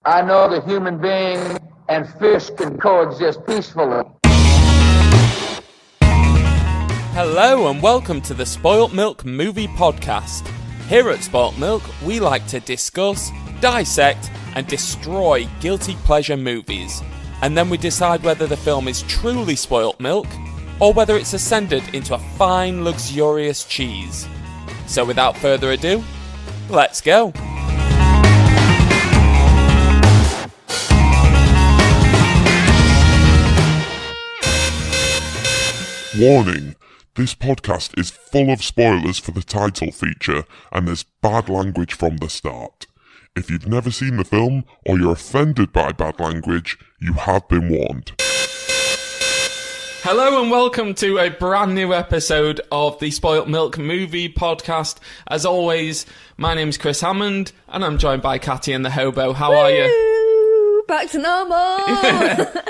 I know that human being and fish can coexist peacefully. Hello and welcome to the Spoilt Milk Movie Podcast. Here at Spoilt Milk, we like to discuss, dissect, and destroy guilty pleasure movies. And then we decide whether the film is truly spoilt milk, or whether it's ascended into a fine, luxurious cheese. So without further ado, let's go. Warning, this podcast is full of spoilers for the title feature, and there's bad language from the start. If you've never seen the film, or you're offended by bad language, you have been warned. Hello and welcome to a brand new episode of the Spoilt Milk Movie Podcast. As always, my name's Chris Hammond, and I'm joined by Katty and the Hobo. How are you? Back to normal!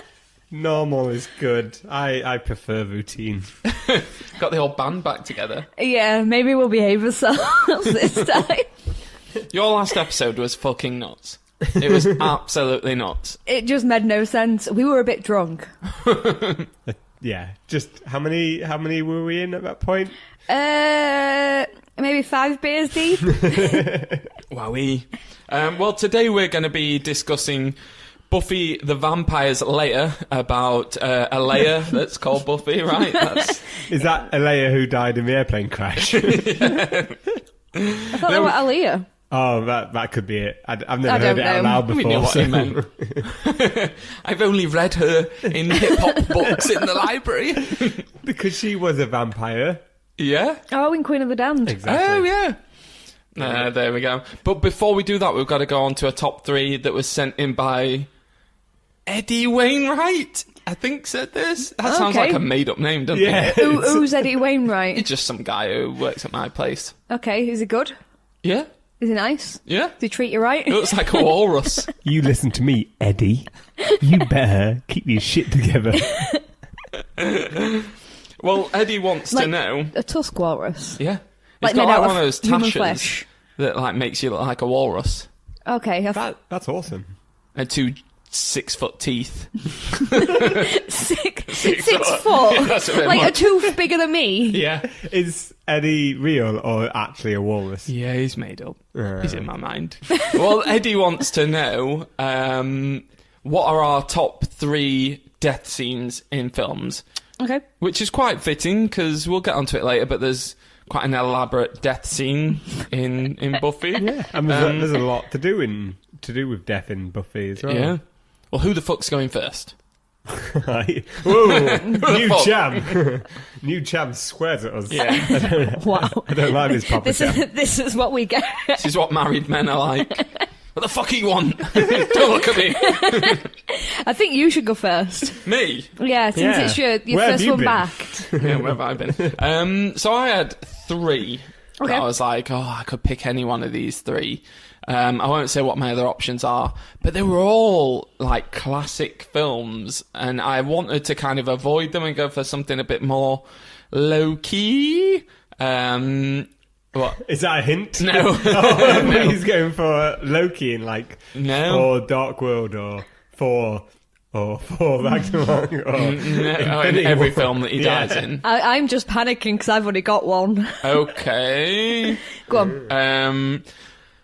Normal is good. I prefer routine. Got the whole band back together. Yeah, maybe we'll behave ourselves this time. Your last episode was fucking nuts. It was absolutely nuts. It just made no sense. We were a bit drunk. Yeah, just how many were we in at that point? Maybe 5 beers deep. Wowee. Well, today we're going to be discussing Buffy the Vampire Slayer, about a Leia that's called Buffy, right? Is that Leia who died in the airplane crash? I thought they were Aaliyah. Oh, that could be it. I've never heard it out loud before. We knew what he meant. I've only read her in hip-hop books in the library. Because she was a vampire. Yeah? Oh, in Queen of the Damned. Exactly. Oh, yeah. There we go. But before we do that, we've got to go on to a top 3 that was sent in by Eddie Wainwright, I think, said this. That sounds like a made-up name, doesn't it? Who's Eddie Wainwright? He's just some guy who works at my place. Okay, is he good? Yeah? Is he nice? Yeah. Does he treat you right? He looks like a walrus. You listen to me, Eddie. You better keep your shit together. Well, Eddie wants to know... A tusk walrus? Yeah. Like He's got made out one of of those human tashes flesh. that makes you look like a walrus. Okay. That's awesome. And 2 6-foot teeth. 6 foot? That's a bit like much. a tooth bigger than me? Yeah. Is Eddie real or actually a walrus? Yeah, he's made up. He's in my mind. Well, Eddie wants to know, what are our top 3 death scenes in films? Okay. Which is quite fitting, because we'll get onto it later, but there's quite an elaborate death scene in Buffy. Yeah, and there's a lot to do with death in Buffy as well. Yeah. Well, who the fuck's going first? Whoa, new champ. New champ swears at us. Yeah. Wow. I don't like this proper champ. This is what we get. This is what married men are like. What the fuck do you want? Don't look at me. I think you should go first. Me? Yeah, since it's your Where have first you one been? back. Yeah, where have I been? So I had 3. Okay. I was like, I could pick any one of these 3. I won't say what my other options are, but they were all like classic films, and I wanted to kind of avoid them and go for something a bit more low-key. What? Is that a hint? No. No. He's going for Loki in No. for Dark World or for Ragnarok or in every film that he dies in. I'm just panicking because I've already got one. Okay. Go on.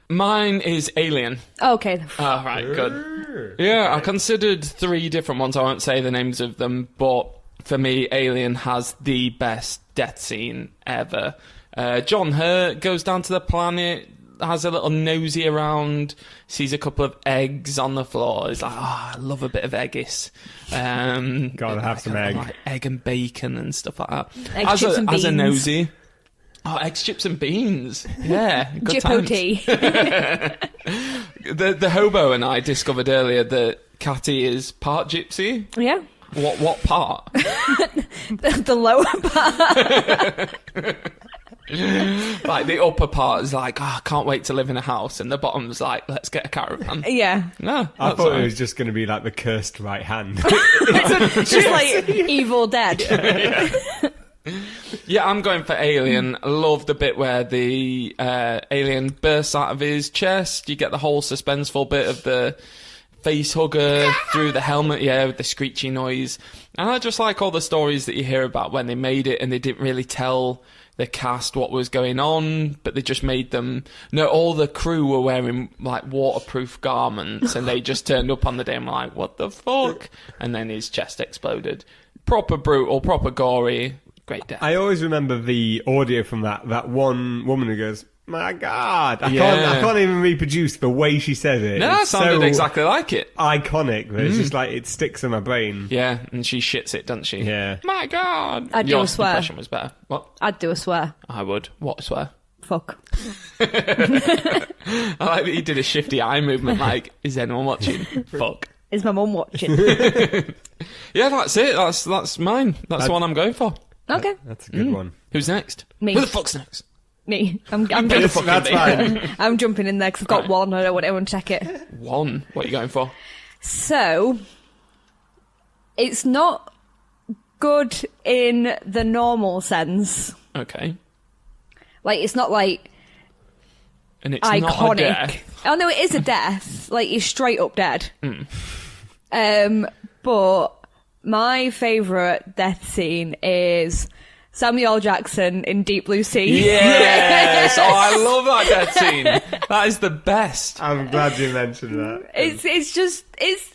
Mine is Alien. Okay. Oh, right, good. Yeah, I considered 3 different ones. I won't say the names of them, but for me, Alien has the best death scene ever. John Hurt goes down to the planet, has a little nosy around, sees a couple of eggs on the floor. He's like, I love a bit of eggis. Gotta have some egg. Like egg and bacon and stuff like that. Eggs, chips and as a beans. nosy. Oh, eggs, chips and beans. Yeah, good Jippo times. tea. The Hobo and I discovered earlier that Katty is part gypsy. Yeah. What part? The lower part. Like the upper part is like, I can't wait to live in a house, and the bottom's like, let's get a caravan. Yeah. No, I that's thought all it was just going to be like the cursed right hand. It's just like Evil Dead. Yeah, I'm going for Alien. I love the bit where the alien bursts out of his chest. You get the whole suspenseful bit of the face hugger through the helmet, with the screechy noise. And I just like all the stories that you hear about when they made it and they didn't really tell the cast what was going on, but they just made them... No, all the crew were wearing, like, waterproof garments, and they just turned up on the day and were like, what the fuck? And then his chest exploded. Proper brutal, proper gory. Great death. I always remember the audio from that one woman who goes, my God. I Yeah. can't even reproduce the way she said it. No, it It's sounded so exactly like it. iconic, but it's just like, it sticks in my brain. Yeah, and she shits it, doesn't she? Yeah. My God. I do Your swear. impression was better. What? I'd do a swear. I would. What swear? Fuck. I like that you did a shifty eye movement like, is anyone watching? Fuck. Is my mum watching? Yeah, that's it. That's mine. That's the one I'm going for. Okay. That's a good one. Who's next? Me. Who the fuck's next? Me. I'm That's fine. I'm jumping in there because I've got Right. one. I don't want anyone to check it. One. What are you going for? So, it's not good in the normal sense. Okay. Like, it's not like And it's not a iconic. death. Oh no, it is a death. Like, he's straight up dead. Mm. But my favourite death scene is Samuel L. Jackson in Deep Blue Sea. Yes! Oh, I love that death scene. That is the best. I'm glad you mentioned that. It's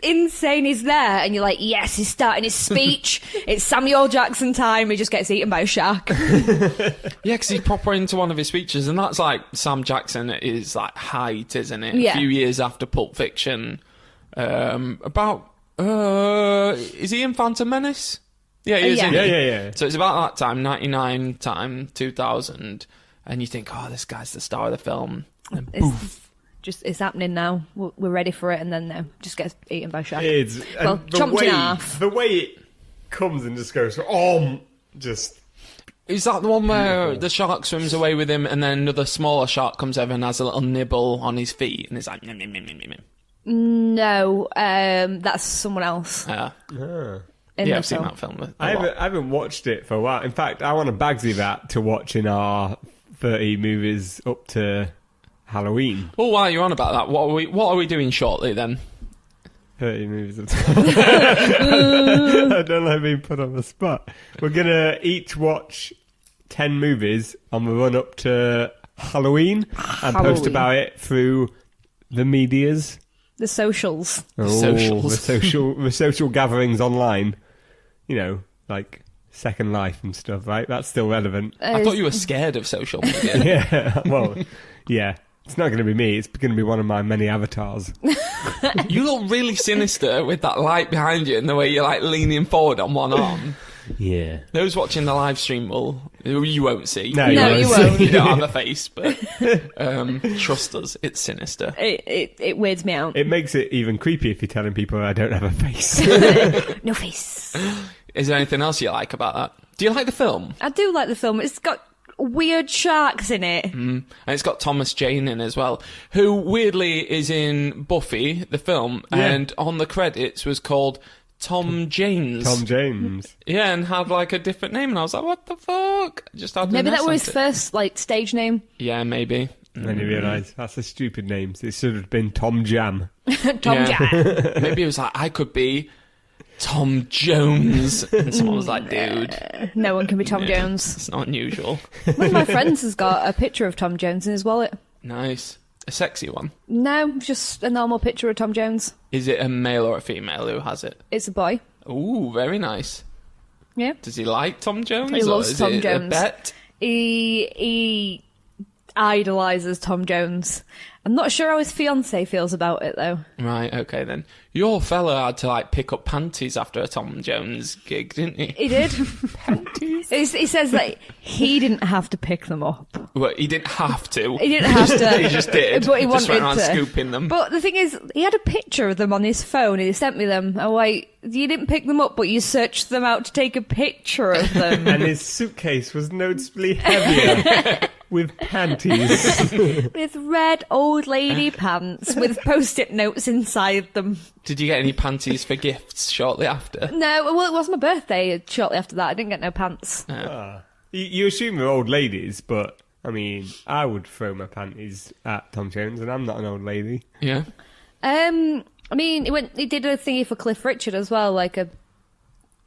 insane. He's there, and you're like, yes, he's starting his speech. It's Samuel L. Jackson time. He just gets eaten by a shark. Yeah, because he's proper into one of his speeches, and that's like Sam Jackson at his like height, isn't it? Yeah. A few years after Pulp Fiction. Is he in Phantom Menace? Yeah, he is. Yeah. isn't he? Yeah. So it's about that time, 99 time, 2000, and you think, oh, this guy's the star of the film. And It's happening now. We're ready for it, and then no, just gets eaten by a shark. It's, Well, and the chomped way, in half. The way it comes and just goes, just... Is that the one where the shark swims away with him, and then another smaller shark comes over and has a little nibble on his feet, and he's like, nom, nom, nom, nom, nom. No, that's someone else. Yeah, In the I've seen film. that film. I haven't watched it for a while. In fact, I want to Bagsy that to watch in our 30 movies up to Halloween. Well, while you're on about that, what are we doing shortly then? 30 movies up to I don't like being put on the spot. We're going to each watch 10 movies on the run up to Halloween and post about it through the medias. The socials. Socials. The social gatherings online. You know, like Second Life and stuff, right? That's still relevant. I thought you were scared of social media. Yeah, well, yeah. It's not going to be me. It's going to be one of my many avatars. You look really sinister with that light behind you and the way you're like leaning forward on one arm. Yeah. Those watching the live stream you won't see. No, you won't. You don't have a face, but trust us, it's sinister. It weirds me out. It makes it even creepy if you're telling people I don't have a face. No face. Is there anything else you like about that? Do you like the film? I do like the film. It's got weird sharks in it. And it's got Thomas Jane in as well, who weirdly is in Buffy, the film, and on the credits was called Tom James. Tom James. Yeah, and had like a different name, and I was like, what the fuck? Just had Maybe an that S was his on it. first like stage name. Yeah, maybe. And then you realise that's a stupid name. It should have been Tom Jam. Tom Yeah. Jack. Maybe it was like, I could be Tom Jones. And someone was like, dude, No one can be Tom yeah, Jones. it's not unusual. One of my friends has got a picture of Tom Jones in his wallet. Nice. A sexy one. No, just a normal picture of Tom Jones. Is it a male or a female who has it? It's a boy. Ooh, very nice. Yeah. Does he like Tom Jones? He or loves is Tom it Jones. A bet? He idolises Tom Jones. I'm not sure how his fiancée feels about it, though. Right, okay then. Your fella had to like pick up panties after a Tom Jones gig, didn't he? He did. Panties? He says that he didn't have to pick them up. Well, he didn't have to. He didn't have to. He just did. But he just went wanted around to. scooping them. But the thing is, he had a picture of them on his phone and he sent me them. I'm like, you didn't pick them up, but you searched them out to take a picture of them. And his suitcase was noticeably heavier with panties. With red old lady pants with post-it notes inside them. Did you get any panties for gifts shortly after? No, well, it was my birthday shortly after that. I didn't get no pants. You assume they're old ladies, but I mean, I would throw my panties at Tom Jones, and I'm not an old lady. Yeah. I mean, he did a thingy for Cliff Richard as well, like a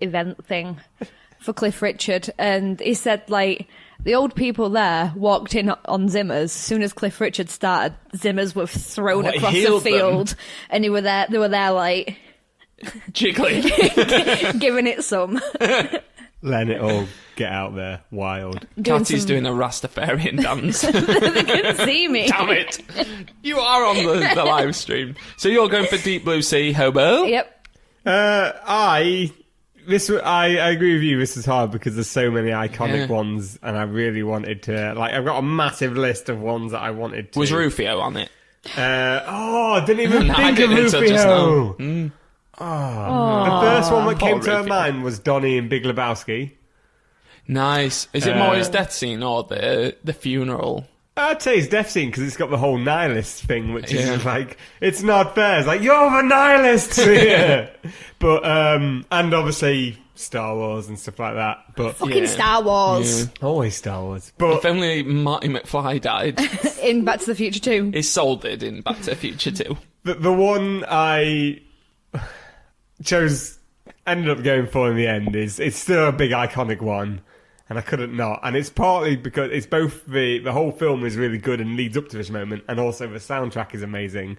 event thing for Cliff Richard, and he said like the old people there walked in on Zimmers. As soon as Cliff Richard started, Zimmers were thrown across the field, and they were there like jiggling, giving it some. Letting it all get out there, wild. Katty's doing a Rastafarian dance. They couldn't see me. Damn it! You are on the live stream. So you're going for Deep Blue Sea, Hobo? Yep. I agree with you. This is hard because there's so many iconic ones, and I really wanted to. Like, I've got a massive list of ones that I wanted to. Was Rufio on it? I didn't even think I of didn't until just Rufio. now. The first one that came to Rufio. my mind was Donnie in Big Lebowski. Nice. Is it more his death scene or the funeral? I'd say his death scene because it's got the whole nihilist thing, which is like, it's not fair. It's like, you're the nihilists here. But, and obviously Star Wars and stuff like that. But Fucking Star Wars. always Star Wars. But If only Marty McFly died. In Back to the Future 2. His soul did in Back to the Future 2. the one I ended up going for in the end it's still a big iconic one, and I couldn't not. And it's partly because it's both the whole film is really good and leads up to this moment, and also the soundtrack is amazing.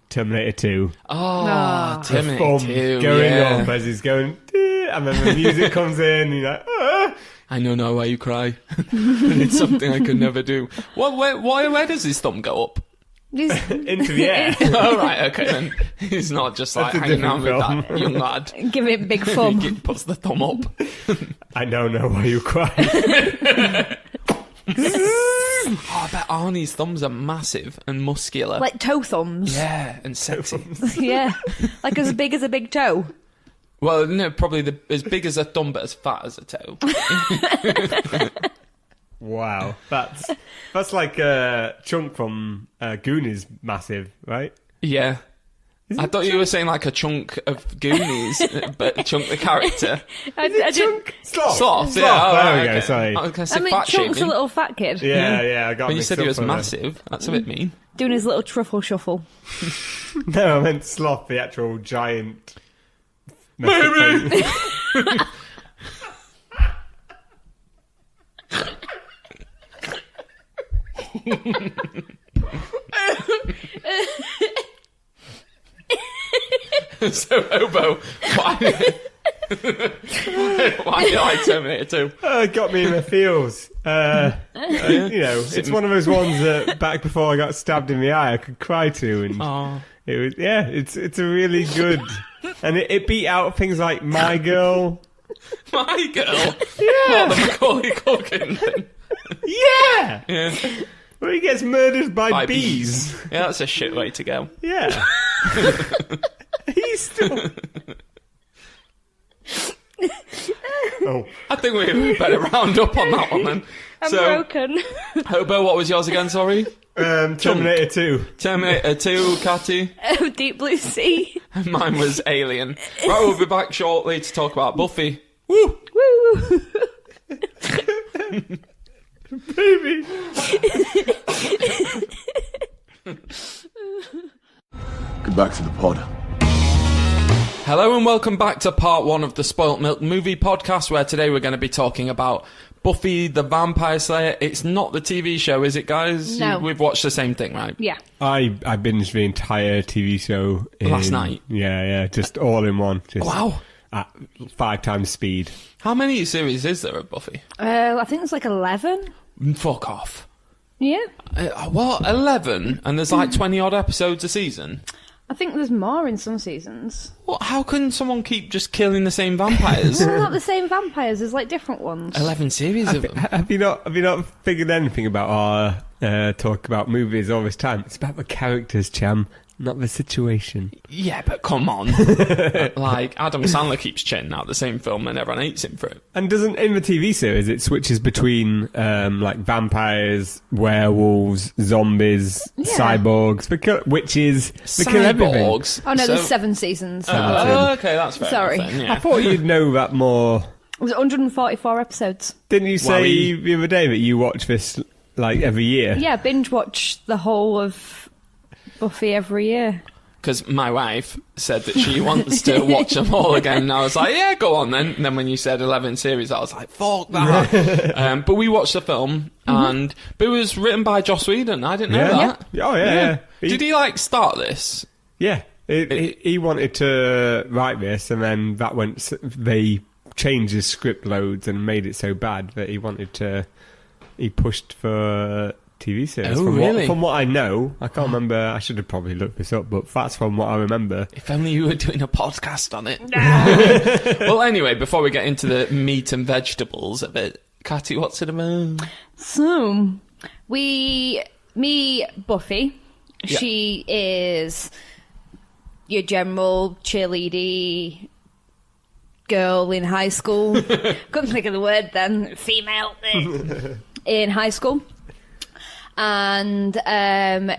Terminator 2. Oh, Terminator Thumb 2, going yeah. up as he's going, and then the music comes in, and you're like, ah. I know now why you cry. It's something I could never do. Where does his thumb go up? Into the air. Oh, right, okay, then. He's not just like That's a hanging out with different that young lad. Give it a big thumb. He puts the thumb up. I don't know why you cry. Oh, I bet Arnie's thumbs are massive and muscular. Like toe thumbs. Yeah, and sexy. Yeah. Like as big as a big toe. Well, no, probably as big as a thumb but as fat as a toe. Wow, that's like a chunk from Goonies, massive, right? Yeah. I thought you were saying like a chunk of Goonies, but chunk the character. I did. Sloth, yeah. Oh, there right, we go, okay. sorry. I was going to say I mean, fat Chunk's a shaming. little fat kid. Yeah, I got But you mixed said he up was on that. massive. That's a bit mean. Doing his little truffle shuffle. No, I meant Sloth, the actual giant. Maybe. So, Hobo, why do you like Terminator 2? It got me in the feels. It's one of those ones that back before I got stabbed in the eye, I could cry to, and it was it's a really good, and it beat out things like My Girl. My Girl? Yeah, What, the Macaulay Culkin thing? yeah. Yeah. Where he gets murdered by By bees. Yeah, that's a shit way to go. Yeah. He's still. Oh, I think we better round up on that one then. I'm So, broken. Hobo, what was yours again, sorry? Terminator 2. Terminator 2, Katty. Deep Blue Sea. And mine was Alien. Right, we'll be back shortly to talk about Buffy. Woo! Woo! Baby. Get back to the pod. Hello and welcome back to part one of the Spoilt Milk movie podcast, where today we're going to be talking about Buffy the Vampire Slayer. It's not the TV show, is it, guys? No. We've watched the same thing, right? Yeah. I binged the entire TV show Last night? Yeah, just all in one. Just Wow. At 5 times speed. How many series is there of Buffy? I think it's like 11. Fuck off. Yeah. What, 11? And there's like 20 odd episodes a season? I think there's more in some seasons. What? How can someone keep just killing the same vampires? They're not the same vampires, there's like different ones. 11 series of them. Have you not figured anything about our talk about movies all this time? It's about the characters, Cham, not the situation. Yeah, but come on. Like, Adam Sandler keeps churning out the same film and everyone hates him for it. And doesn't, in the TV series, it switches between like vampires, werewolves, zombies, cyborgs, witches, they kill everything. Cyborgs? Oh no, So- there's 7 seasons. Oh, okay, that's fair Sorry. enough then, I yeah. thought you'd know that more. It was 144 episodes. Didn't you say Wowie. the other day that you watch this like every year? Yeah, binge watch the whole of Buffy every year. because my wife said that she wants to watch them all again, and I was like, yeah, go on then. And then when you said 11 series, I was like, fuck that. But we watched the film, but it was written by Joss Whedon. I didn't know that. Yeah. Oh, yeah. Did he, like, start this? Yeah. He wanted to write this, and then they changed his script loads and made it so bad that he pushed for TV series. Really? From what I know, I can't remember. I should have probably looked this up, but that's from what I remember. If only you were doing a podcast on it. Well, anyway, before we get into the meat and vegetables a bit, Katty, what's it about? So, Buffy. Yeah. She is your general cheerleady girl in high school. Couldn't think of the word then. Female in high school. And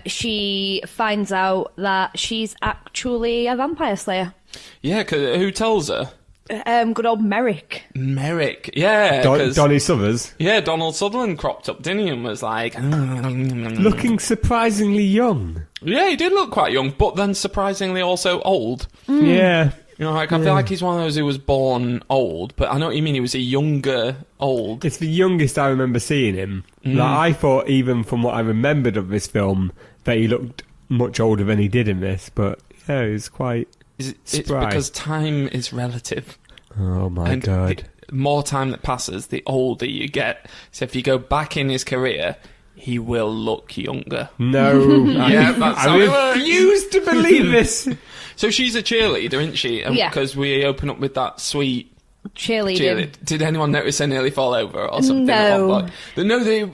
she finds out that she's actually a vampire slayer. Yeah, 'cause who tells her? Good old Merrick. Merrick, yeah. Donny Summers. Yeah, Donald Sutherland cropped up, didn't he, and was like... Looking surprisingly young. Yeah, he did look quite young, but then surprisingly also old. Yeah. You know, like, I feel like he's one of those who was born old, but I know what you mean, he was a younger old. It's the youngest I remember seeing him. Like, I thought, even from what I remembered of this film, that he looked much older than he did in this, but yeah, he was quite It's spry. because time is relative. Oh my And God. the more time that passes, the older you get. So if you go back in his career, he will look younger. No. Yeah, that's how I it works. refuse to believe this. So she's a cheerleader, isn't she? Yeah. Because we open up with that sweet Cheerleading. cheerleader. Did anyone notice her nearly fall over or something? No.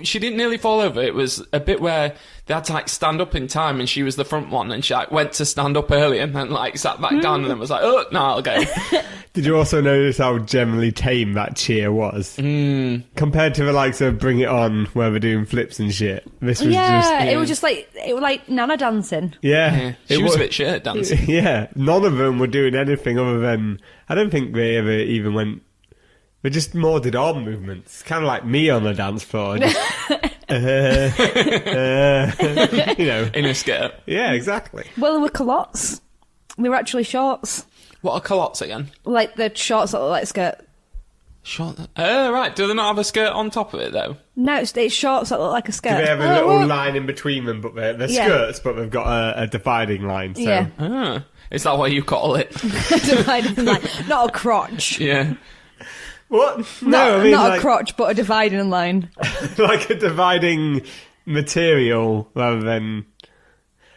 She didn't nearly fall over. It was a bit where they had to like stand up in time, and she was the front one, and she like went to stand up early, and then like sat back down, and then was like, "Oh no, I'll go." Did you also notice how generally tame that cheer was? Compared to the likes of Bring It On, where we're doing flips and shit. This was It was just like Nana dancing. Yeah, she was a wa- bit shit at dancing. Yeah, none of them were doing anything other than... I don't think they ever even went... They just more did arm movements. Kind of like me on the dance floor. Just, you know. In a skirt. Yeah, exactly. Well, they were culottes. They were actually shorts. What are culottes again? Like the shorts that look like a skirt. Short. Oh, right. Do they not have a skirt on top of it though? No, it's shorts that look like a skirt. They have a little line in between them, but they're Yeah. skirts, but they've got a dividing line. So. Yeah. Ah, is that what you call it? Dividing line. Not a crotch. Yeah. What? Not, No, I mean not like, a crotch, but a dividing line. like a dividing material rather than...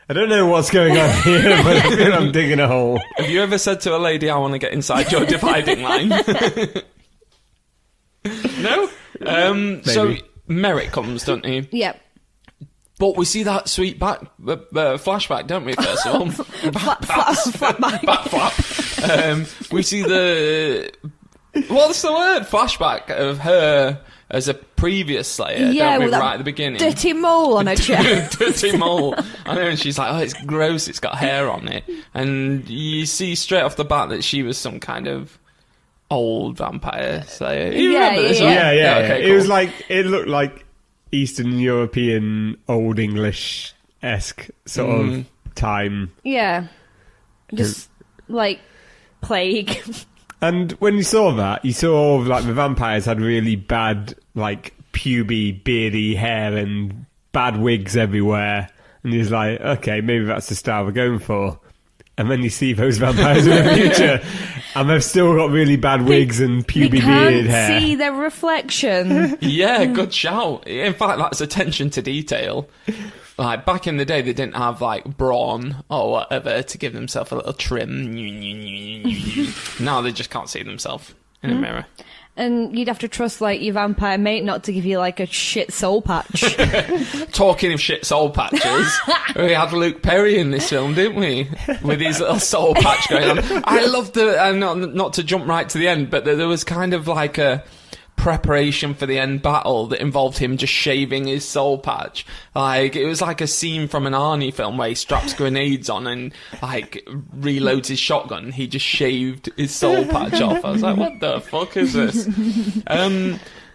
I don't know what's going on here, but I feel I'm digging a hole. Have you ever said to a lady, "I want to get inside your dividing line"? No. So Merrick comes, doesn't he? Yep. But we see that sweet flashback, don't we? First of all, Flat back. back flap. We see the what's the word? Flashback of her as a previous Slayer, Yeah, don't we? with that Right at the beginning. dirty mole on her chest. Dirty mole. I know, and she's like, "Oh, it's gross. It's got hair on it." And you see straight off the bat that she was some kind of old vampire Slayer. You Yeah, remember this? yeah, right? Yeah. Okay, It cool. was like... It looked like Eastern European Old English-esque sort of time. Yeah. Just like plague. And when you saw that, you saw all of, like, the vampires had really bad, like, puby, beardy hair and bad wigs everywhere. And he's like, okay, maybe that's the style we're going for. And then you see those vampires in the future, and they've still got really bad wigs and They puby can't beard hair. see their reflection. Yeah, good shout. In fact, that's attention to detail. Like, back in the day, they didn't have, like, brawn or whatever to give themselves a little trim. Now they just can't see themselves in a mirror. And you'd have to trust, like, your vampire mate not to give you, like, a shit soul patch. Talking of shit soul patches, we had Luke Perry in this film, didn't we? With his little soul patch going on. I loved the, not to jump right to the end, but there was kind of like a preparation for the end battle that involved him just shaving his soul patch. Like, it was like a scene from an Arnie film where he straps grenades on and, like, reloads his shotgun. He just shaved his soul patch off. I was like, what the fuck is this?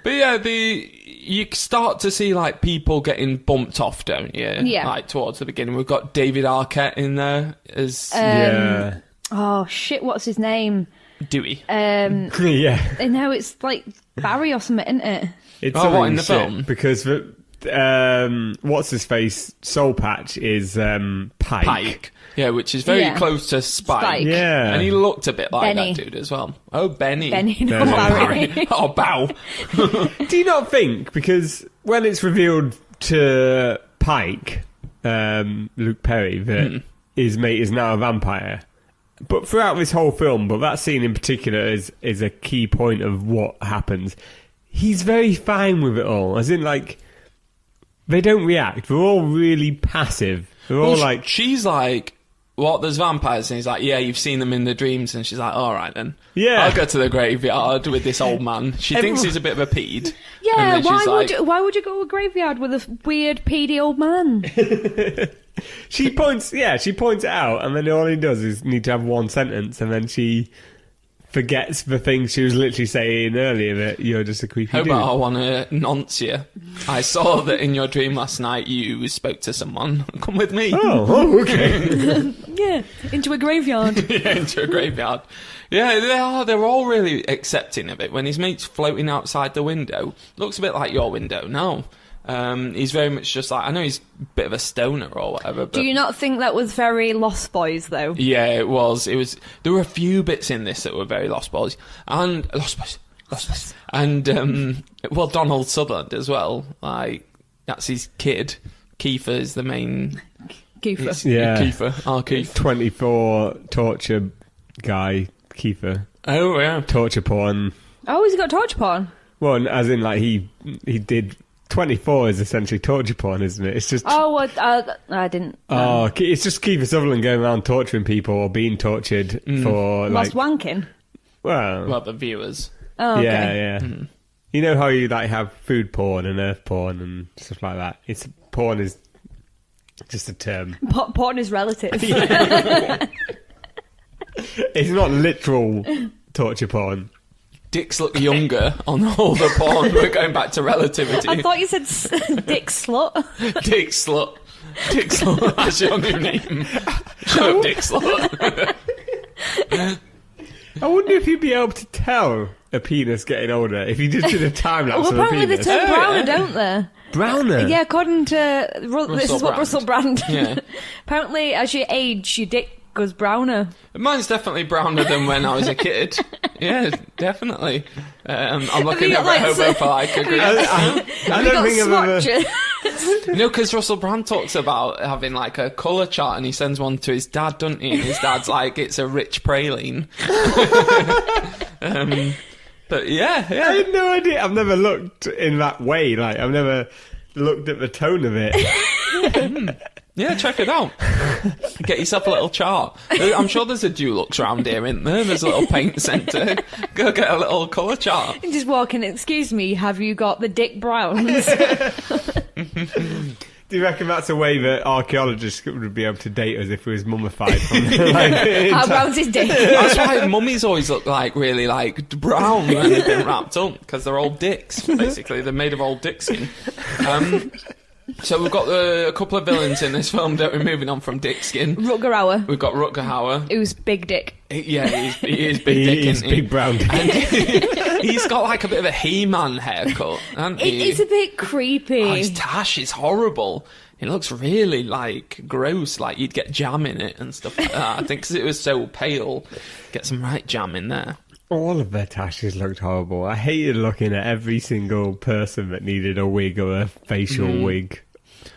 But yeah, you start to see like people getting bumped off, don't you? Yeah. Like towards the beginning, we've got David Arquette in there as Yeah. Oh shit! What's his name? Dewey. Yeah. No, it's like Barry or something, isn't it? It's Oh, what, in the shit, film? Because what's his face? Soul Patch is Pike. Pike. Yeah, which is very Yeah. close to Spike. Spike. Yeah. And he looked a bit like Benny. that dude as well. Oh, Benny. Benny, not Benny. Barry. Oh, Bow. Do you not think, because when it's revealed to Pike, Luke Perry, that his mate is now a vampire, but throughout this whole film, but that scene in particular is a key point of what happens, he's very fine with it all. As in, like, they don't react. They're all really passive. They're all Well, like... she's like, what, there's vampires? And he's like, yeah, you've seen them in the dreams. And she's like, all right then. Yeah. I'll go to the graveyard with this old man. She thinks he's a bit of a peed. Yeah, And then she's why would you go to a graveyard with a weird, peedy old man? She points it out, and then all he does is need to have one sentence, and then she forgets the thing she was literally saying earlier, that you're just a creepy How dude. about I want to nonce you? I saw that in your dream last night you spoke to someone. Come with me. Oh, okay. Yeah, into a graveyard. Yeah, into a graveyard. Yeah, they are. They're all really accepting of it. When his mate's floating outside the window, looks a bit like your window now. He's very much just like, I know he's a bit of a stoner or whatever. But Do you not think that was very Lost Boys, though? yeah, it was. There were a few bits in this that were very Lost Boys. And And well, Donald Sutherland as well. Like, that's his kid. Kiefer is the main. Kiefer. Yeah. Kiefer. Keith. 24 torture guy, Kiefer. Oh yeah. Torture porn. Oh, he's got torture porn. Well, as in, like, he did... 24 is essentially torture porn, isn't it? It's just... Oh, I didn't. It's just Kiefer Sutherland going around torturing people or being tortured for, like... Lost wanking. Well, the viewers. Oh, okay. Yeah. You know how you, like, have food porn and earth porn and stuff like that? Porn is just a term. Porn is relative. It's not literal torture porn. Dicks look younger on all the porn. We're going back to relativity. I thought you said dick slut. Dick Slut. Dick Slut. That's your new name. Shut up, Dick Slut. I wonder if you'd be able to tell a penis getting older if you just did a time lapse Well, of a apparently they penis. turn browner, don't they? Browner? Yeah, according to... this is what Brand. Russell Brand... Yeah. Apparently, as you age, your dick goes browner. Mine's definitely browner than when I was a kid. Yeah, definitely. I'm looking you over got, at like, Hobo for like a green. I don't think I've ever... Swatches. You know, because Russell Brand talks about having like a colour chart and he sends one to his dad, doesn't he? And his dad's like, it's a rich praline. But yeah. I had no idea. I've never looked in that way. Like, I've never looked at the tone of it. Yeah, check it out. Get yourself a little chart. I'm sure there's a Dulux round here, isn't there? There's a little paint centre. Go get a little colour chart. And just walk in, excuse me, have you got the dick browns? Do you reckon that's a way that archaeologists would be able to date us if it was mummified? From, like, How brown's his dick? That's why mummies always look like really like brown when they've been wrapped up, because they're old dicks, basically. They're made of old dick skin. So we've got a couple of villains in this film, don't we? Moving on from dick skin. Rutger Hauer. We've got Rutger Hauer. Who's big dick. Yeah, he is big dick, he's isn't he? big brown. And he's got like a bit of a He-Man haircut, hasn't he? It's a bit creepy. Oh, his tash is horrible. It looks really, like, gross. Like, you'd get jam in it and stuff like that. I think because it was so pale, get some right jam in there. All of their tashes looked horrible. I hated looking at every single person that needed a wig or a facial wig.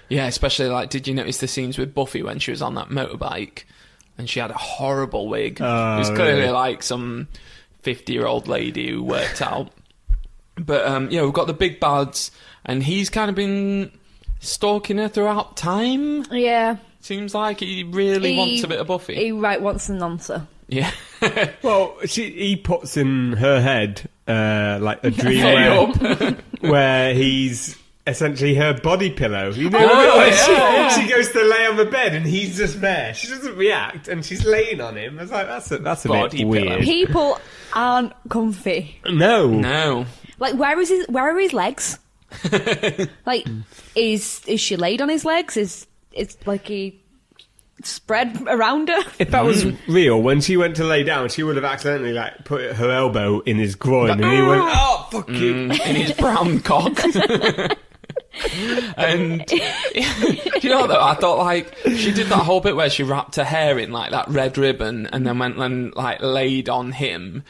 Yeah, especially, like, did you notice the scenes with Buffy when she was on that motorbike? And she had a horrible wig. Oh, it was clearly, really? like, some 50-year-old lady who worked out. But, yeah, we've got the big bads, and he's kind of been stalking her throughout time. Yeah. Seems like he really wants a bit of Buffy. He wants an answer. Yeah. Well, he puts in her head like a dream Hey where he's essentially her body pillow. You know, Oh, when yeah. she goes to lay on the bed and he's just there. She doesn't react and she's laying on him. I was like, that's a Body bit weird. pillow. People aren't comfy. No. No. Like, where are his legs? Like, is she laid on his legs? Is like he spread around her? If that was real, when she went to lay down, she would have accidentally like put her elbow in his groin, and he went, "Oh, fuck you!" in his brown cock. And do you know what, though? I thought, like, she did that whole bit where she wrapped her hair in like that red ribbon and then went and like laid on him.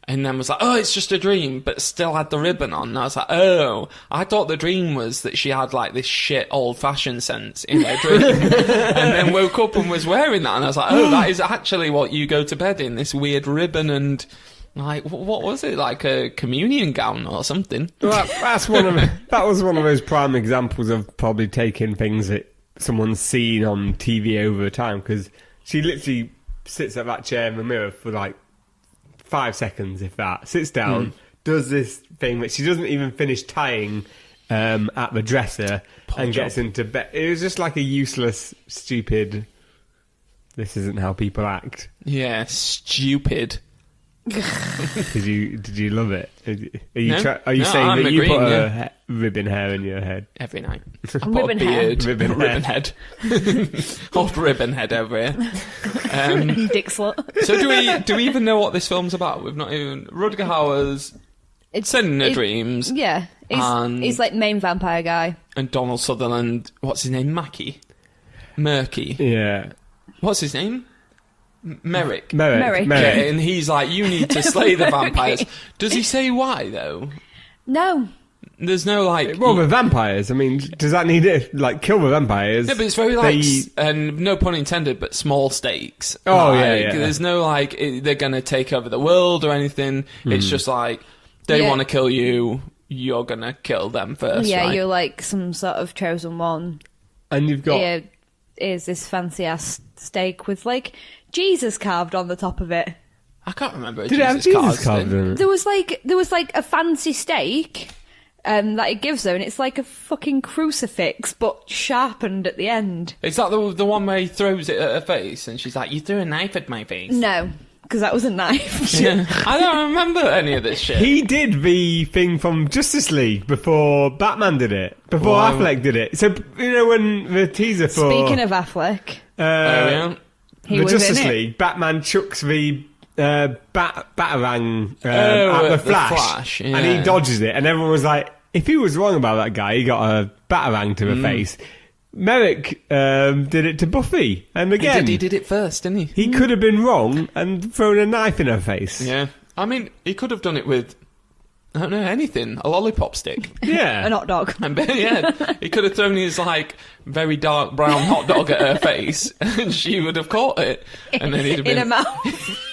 And then was like, oh, it's just a dream, but still had the ribbon on. And I was like, oh, I thought the dream was that she had, like, this shit old-fashioned sense in her dream. And then woke up and was wearing that. And I was like, oh, that is actually what you go to bed in, this weird ribbon and, like, what was it? Like a communion gown or something? Well, that was one of those prime examples of probably taking things that someone's seen on TV over time, because she literally sits at that chair in the mirror for, like, 5 seconds, if that, sits down, does this thing that she doesn't even finish tying at the dresser, and gets into bed. It was just like a useless, stupid, this isn't how people act. Yeah, stupid. Did you love it? Are you No, saying I'm that you agreeing, put yeah. ribbon hair in your head? Every night. Ribbon hair. Ribbon head. Old ribbon head over here. Dick slut. So do we even know what this film's about? We've not even... Rutger Hauer's sending her dreams. Yeah. He's like main vampire guy. And Donald Sutherland, what's his name? Murky. Yeah. What's his name? Merrick. Merrick. Yeah, and he's like, you need to slay the vampires. Does he say why, though? No. There's no, like... Well, the vampires, I mean, does that need it? Like, kill the vampires? No, but it's very, like, and no pun intended, but small stakes. Oh, like, yeah. There's no, like, they're going to take over the world or anything. It's just, like, they want to kill you, you're going to kill them first, Yeah, right? you're like some sort of chosen one. And you've got... Here is this fancy-ass steak with, like, Jesus carved on the top of it. I can't remember. Did it have Jesus carved in it? There was like a fancy steak that it gives her, and it's like a fucking crucifix, but sharpened at the end. Is that the one where he throws it at her face, and she's like, you threw a knife at my face? No, because that was a knife. Yeah. I don't remember any of this shit. He did the thing from Justice League before Batman did it, before Affleck did it. So, you know, when the teaser for... Speaking of Affleck... yeah. He the was Justice in it. League, Batman chucks the batarang at the Flash, yeah. and he dodges it, and everyone was like, if he was wrong about that guy, he got a batarang to the face. Merrick did it to Buffy, and again... He did it first, didn't he? He could have been wrong and thrown a knife in her face. Yeah. I mean, he could have done it with, I don't know, anything. A lollipop stick. Yeah. An hot dog. And yeah, he could have thrown his, like, very dark brown hot dog at her face, and she would have caught it. And then he'd have been... In her mouth.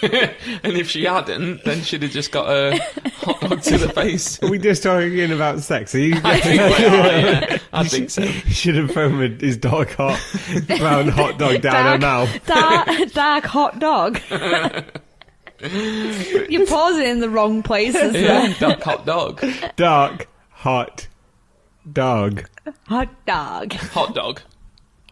And if she hadn't, then she'd have just got a hot dog to the face. Are we just talking about sex? Are you I think we are, yeah. I think so. He should have thrown his dark hot brown hot dog down her mouth. Dark hot dog. You're pausing in the wrong places. Yeah, dark hot dog. Dark hot dog. Hot dog. Hot dog.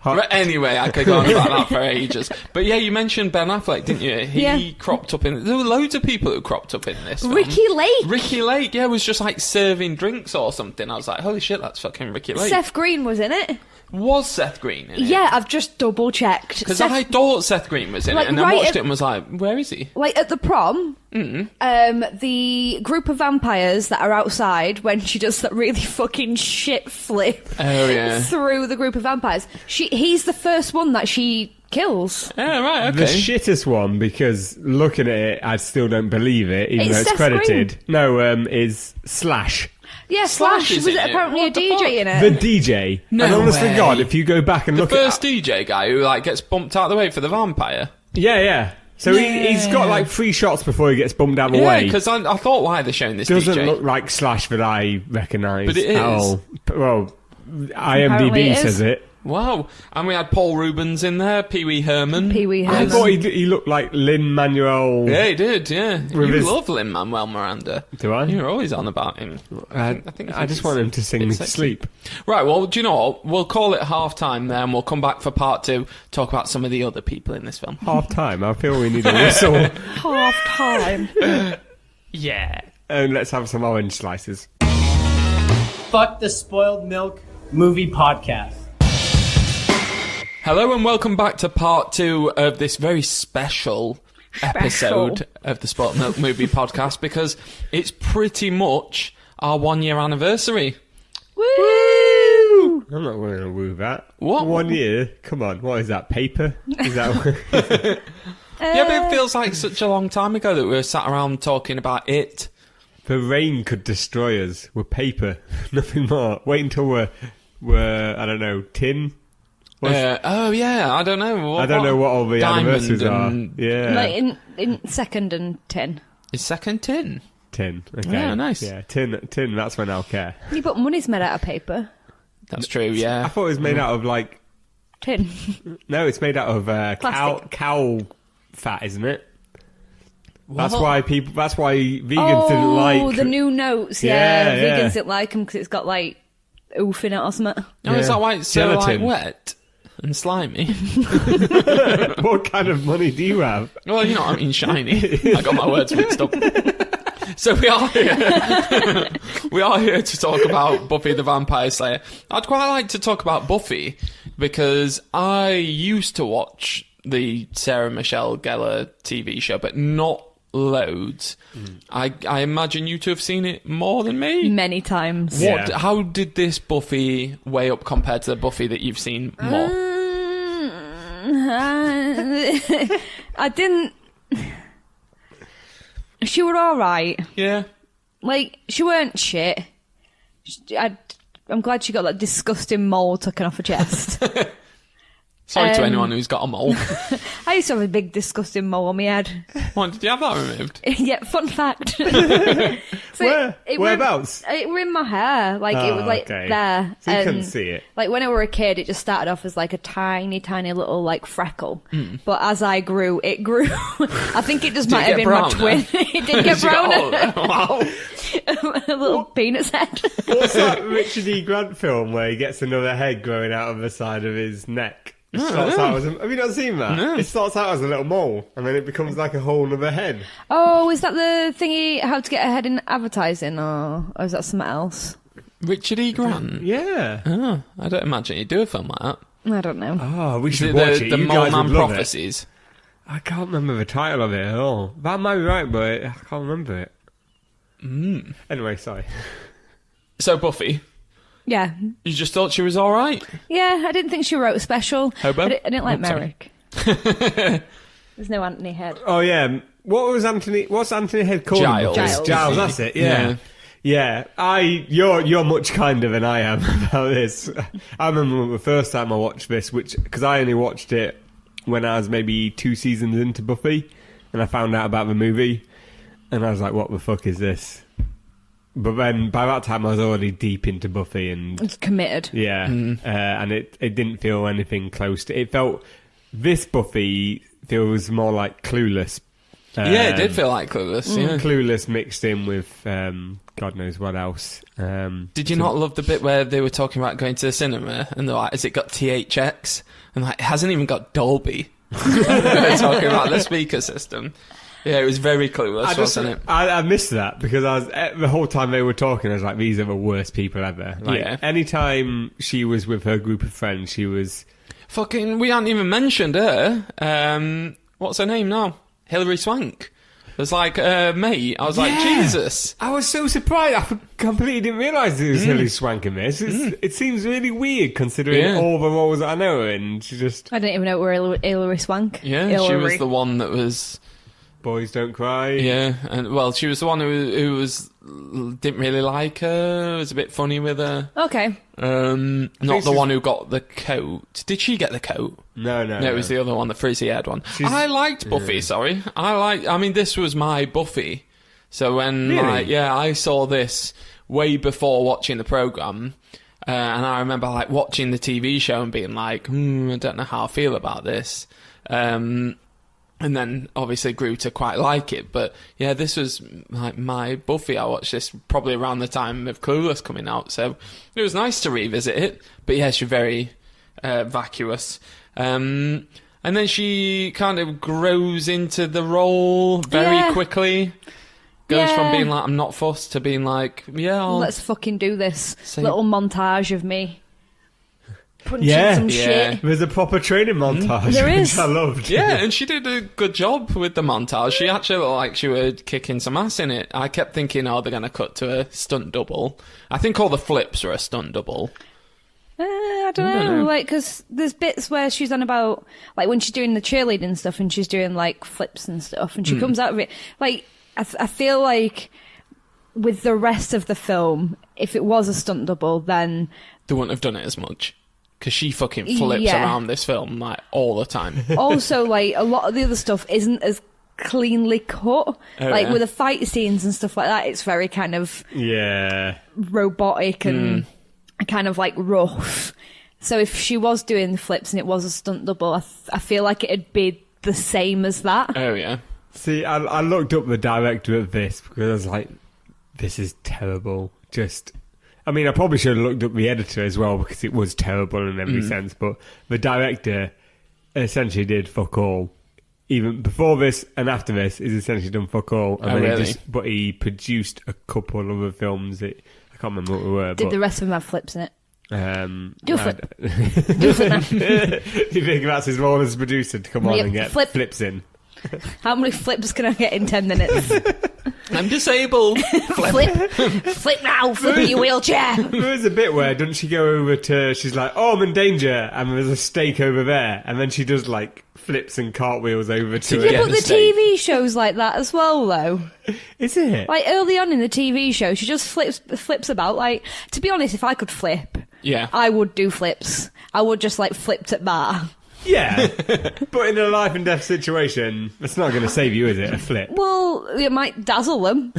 Hot. Right, anyway, I could go on about that for ages. But yeah, you mentioned Ben Affleck, didn't you? He cropped up in... There were loads of people who cropped up in this film. Ricky Lake. Ricky Lake, yeah, was just like serving drinks or something. I was like, holy shit, that's fucking Ricky Lake. Seth Green was in it. Was Seth Green in it? Yeah, I've just double checked. Because I thought Seth Green was in Like, it, and then right watched at- it and was like, where is he? Like at the prom, the group of vampires that are outside when she does that really fucking shit flip Oh, yeah. through the group of vampires. He's the first one that she kills. Yeah, right, okay. The shittest one, because looking at it, I still don't believe it, even It's though it's Seth credited. No, is Slash Slash. Yeah, Slash is was in it. apparently What a the DJ fuck? in The it. DJ. No and honest way. to God, if you go back and The look first at... DJ guy who, like, gets bumped out of the way for the vampire. Yeah. So he's got like 3 shots before he gets bumped out of the Yeah, way. because I thought, why are they showing this Doesn't DJ? look like Slash that I recognise. But it is. At all. Well, Apparently IMDb it is. says it. Wow. And we had Paul Rubens in there, Pee Wee Herman. Pee-wee I Herman. thought he looked like Lin-Manuel. Yeah, he did, yeah. You his- love Lin-Manuel Miranda. Do I? You're always on about him. I just want him to sing me to sexy. sleep. Right, well, do you know what? We'll call it half-time there, and we'll come back for part 2, talk about some of the other people in this film. Half time. I feel we need a whistle. Half time. Yeah. And let's have some orange slices. Fuck the Spoiled Milk Movie Podcast. Hello and welcome back to part 2 of this very special episode of the Spoilt Milk Movie Podcast, because it's pretty much our 1 year anniversary. Woo! I'm not going to woo that. What? 1 year? Come on, what is that, paper? Is that... Yeah, but it feels like such a long time ago that we were sat around talking about it. The rain could destroy us. We're paper. Nothing more. Wait until we're I don't know, tin? Oh, yeah, I don't know. I don't know what all the Diamond anniversaries are. and- Yeah. Like in second and tin. Is second tin? Tin. Okay. Yeah, nice. Yeah, tin, that's when I'll care. Yeah, but money's made out of paper. That's true, I yeah. thought it was made out of, like... Tin. No, it's made out of cow fat, isn't it? That's why vegans didn't like... Oh, the new notes, Yeah, yeah. Vegans didn't like them because it's got, like, oof in it or something. Oh, is Yeah. that why it's so, like, Gelatin. wet and slimy? What kind of money do you have? Well, you know what I mean, shiny. I got my words mixed up. So we are here. We are here to talk about Buffy the Vampire Slayer. I'd quite like to talk about Buffy because I used to watch the Sarah Michelle Gellar TV show, but not loads. I imagine you two have seen it more than me. Many times. Yeah. How did this Buffy weigh up compared to the Buffy that you've seen more? I didn't... She were alright. Yeah. Like, she weren't shit. I'm glad she got that disgusting mole taken off her chest. Sorry to anyone who's got a mole. I used to have a big disgusting mole on my head. What, did you have that removed? Yeah, fun fact. So Where? it Whereabouts? It were in my hair. Like, it was, like, okay. there. So you And, couldn't see it. Like, when I were a kid, it just started off as, like, a tiny, tiny little, like, freckle. But as I grew, it grew. I think it just might have get been my browner? twin. It did get Did you browner. Wow. A little penis head. What's that Richard E. Grant film where he gets another head growing out of the side of his neck? It starts out as have you not seen that? No. It starts out as a little mole, and then it becomes like a whole other head. Oh, is that the thingy, how to get ahead in advertising, or is that something else? Richard E. Grant? Yeah. Oh, I don't imagine he'd do a film like that. I don't know. Oh, we Is should it watch the it. You Mole guys Man would love Prophecies? it. I can't remember the title of it at all. That might be right, but I can't remember it. Anyway, sorry. So, Buffy, Yeah. you just thought she was alright? Yeah, I didn't think she wrote special. Hobo? I didn't like Oh, sorry. Merrick. There's no Anthony Head. Oh yeah, what's Anthony Head called? Giles. Giles, that's it. Yeah. You're much kinder than I am about this. I remember the first time I watched this, because I only watched it when I was maybe 2 seasons into Buffy, and I found out about the movie, and I was like, "What the fuck is this?" But then by that time, I was already deep into Buffy, and It's committed. yeah, and it didn't feel anything close to. It felt this Buffy feels more like Clueless. Yeah, it did feel like Clueless, yeah. Clueless mixed in with God knows what else. Did you not love the bit where they were talking about going to the cinema and they're like, has it got THX? And like, it hasn't even got Dolby. They're talking about the speaker system. Yeah, it was very Clueless, wasn't it? I missed that because I was the whole time they were talking. I was like, "These are the worst people ever." Like, Yeah. anytime she was with her group of friends, she was. Fucking, we hadn't even mentioned her. What's her name now? Hilary Swank. It was like, mate. I was like, Yeah. Jesus. I was so surprised. I completely didn't realise it was Hilary Swank in this. It seems really weird considering Yeah. all the roles that I know her in. She just I didn't even know it were Hilary Swank. Yeah, she was the one that was... Boys Don't Cry. Yeah, and well, she was the one who was didn't really like her. Was a bit funny with her. Okay. Not the she's- one who got the coat. Did she get the coat? No. No, it was the other one, the frizzy-haired one. She's- I liked Buffy. Sorry, I mean, this was my Buffy. So when Really? I saw this way before watching the program, and I remember like watching the TV show and being like, I don't know how I feel about this. And then obviously grew to quite like it. But yeah, this was like my Buffy. I watched this probably around the time of Clueless coming out, so it was nice to revisit it. But yeah, she's very vacuous. And then she kind of grows into the role very Yeah. quickly. Goes from Yeah. being like, I'm not fussed, to being like, yeah, Let's fucking do this. Say- Little montage of me punching Yeah. some Yeah. shit. There's a proper training montage, There which is. I loved. Yeah, and she did a good job with the montage. She actually looked like she was kicking some ass in it. I kept thinking, oh, they're going to cut to a stunt double. I think all the flips are a stunt double. I don't know, like, because there's bits where she's on about, like, when she's doing the cheerleading stuff and she's doing, like, flips and stuff, and she comes out of it, like, I feel like with the rest of the film, if it was a stunt double, then... They wouldn't have done it as much. Because she fucking flips Yeah. around this film, like, all the time. Also, like, a lot of the other stuff isn't as cleanly cut. Like, yeah. with the fight scenes and stuff like that, it's very kind of Yeah. robotic and kind of, like, rough. So if she was doing the flips and it was a stunt double, I feel like it'd be the same as that. Oh, yeah. See, I looked up the director of this because I was like, this is terrible. I mean, I probably should have looked up the editor as well because it was terrible in every sense, but the director essentially did fuck all. Even before this and after this, he's essentially done fuck all. And Oh, then really? but he produced a couple of other films that I can't remember what they were. Did but, the rest of them have flips in it? Do a flip. Do you think that's his role as producer to come on Yep, and get flip. flips in? How many flips can I get in 10 minutes? I'm disabled. Flip now, flip in your wheelchair. There is a bit where, doesn't she go over to, she's like, oh, I'm in danger, and there's a stake over there, and then she does, like, flips and cartwheels over to Yeah, it. Yeah, but the mistake. TV show's like that as well, though. Is it? Like, early on in the TV show, she just flips about. Like, to be honest, if I could flip, Yeah. I would do flips. I would just, like, flipped at that. Yeah. But in a life and death situation, it's not going to save you, is it? A flip. Well, it might dazzle them.